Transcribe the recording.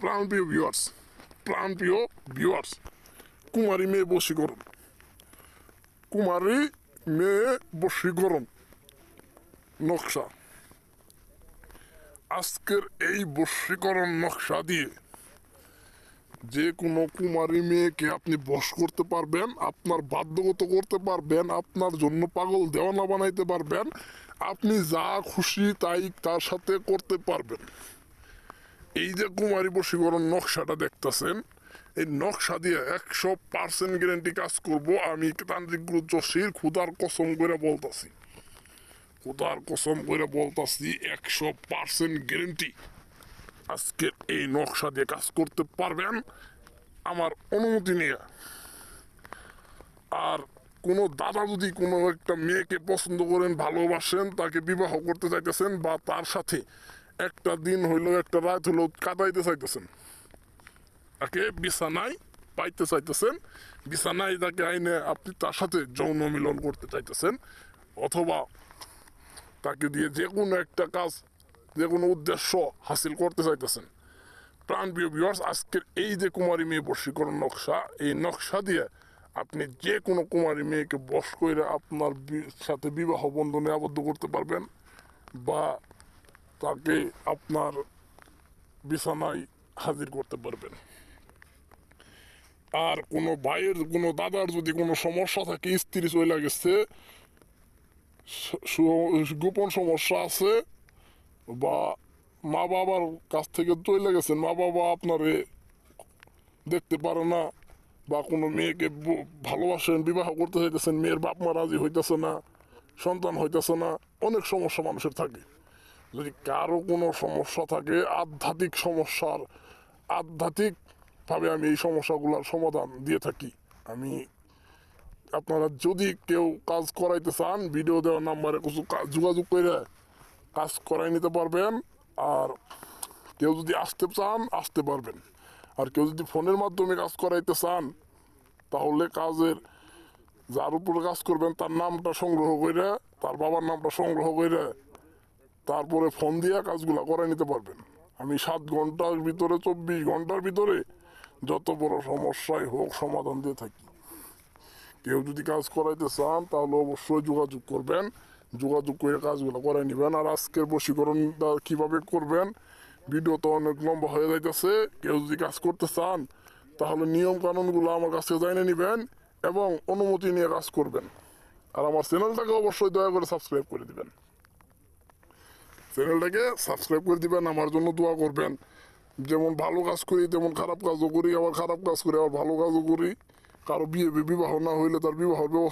প্রাণপ্রিয় ভিউয়ার্স, কুমারী মেয়ে বশীকরণ নকশা। আজকের এই বশীকরণ নকশা দিয়ে যে কোনো কুমারী মেয়েকে আপনি বশ করতে পারবেন, আপনার বাধ্যগত করতে পারবেন, আপনার জন্য পাগল দেওয়ানা বানাইতে পারবেন, আপনি যা খুশি তাই তার সাথে করতে পারবেন। এই যে কুমারী বশীকরণ নকশাটা দেখতেছেন, এই নকশা দিয়ে 100% গ্যারেন্টি কাজ করব। আমি তান্ত্রিক গুরু জশীর খুদার কসম করে বলতাছি 100% গ্যারেন্টি আজকের এই নকশা দিয়ে কাজ করতে পারবেন আমার অনুমতি নিয়ে। আর কোনো দাদা যদি কোনো একটা মেয়েকে পছন্দ করেন, ভালোবাসেন, তাকে বিবাহ করতে চাইতেছেন, বা তার সাথে একটা দিন হইলো একটা রাত হইলো কাটাইতে চাইতেছেন, তাকে বিছানায় পাইতে চাইতেছেন, বিছানায় তাকে আইনে আপনি তার সাথে যৌন মিলন করতে চাইতেছেন, অথবা তাকে দিয়ে যে কোনো একটা কাজ, যে কোনো উদ্দেশ্য হাসিল করতে চাইতেছেন, প্রাণপ্রিয় ভিউয়ার্স, আজকের এই যে কুমারী মেয়ে বশীকরণ নকশা, এই নকশা দিয়ে আপনি যে কোনো কুমারী মেয়েকে বশ করে আপনার সাথে বিবাহ বন্ধনে আবদ্ধ করতে পারবেন, বা তাকে আপনার বিছানায় হাজির করতে পারবেন। আর কোনো ভাইয়ের, কোনো দাদার যদি কোনো সমস্যা থাকে, স্ত্রী চলে গেছে, গোপন সমস্যা আছে, বা মা বাবার কাছ থেকে চলে গেছেন, মা বাবা আপনারে দেখতে পারে না, বা কোনো মেয়েকে ভালোবাসেন, বিবাহ করতে চাইতেছেন, মেয়ের বাপ মা রাজি হইতেছে না, সন্তান হইতেছে না, অনেক সমস্যা মানুষের থাকে। যদি কারো কোনো সমস্যা থাকে, আধ্যাত্মিকভাবে আমি এই সমস্যাগুলোর সমাধান দিয়ে থাকি। আপনারা যদি কেউ কাজ করাইতে চান, ভিডিও দেওয়ার নাম্বারে কিছু যোগাযোগ করে কাজ করাই নিতে পারবেন। আর কেউ যদি আসতে চান, আসতে পারবেন। আর কেউ যদি ফোনের মাধ্যমে কাজ করাইতে চান, তাহলে কাজের যার উপরে কাজ করবেন তার নামটা সংগ্রহ করে, তার বাবার নামটা সংগ্রহ করে, তারপরে ফোন দিয়ে কাজগুলো করাই নিতে পারবেন। আমি 7 ঘন্টার ভিতরে, 24 ঘন্টার ভিতরে যত বড় সমস্যাই হোক সমাধান দিয়ে থাকি। কেউ যদি কাজ করাইতে চান তাহলে অবশ্যই যোগাযোগ করবেন, যোগাযোগ করে কাজগুলো করাই নেবেন। আর আজকের বশীকরণটা কীভাবে করবেন, ভিডিও তো অনেক লম্বা হয়ে যাইতেছে। কেউ যদি কাজ করতে চান তাহলে নিয়ম কানুনগুলো আমার কাছে জানিয়ে নেবেন এবং অনুমতি নিয়ে কাজ করবেন। আর আমার চ্যানেলটাকে অবশ্যই দয়া করে সাবস্ক্রাইব করে দিবেন, আমার জন্য দোয়া করবেন। যেমন ভালো কাজ করি তেমন খারাপ কাজও করি, আবার খারাপ কাজ করি আবার ভালো কাজও করি। কারো বিবাহ না হইলে তার বিবাহের ব্যবস্থা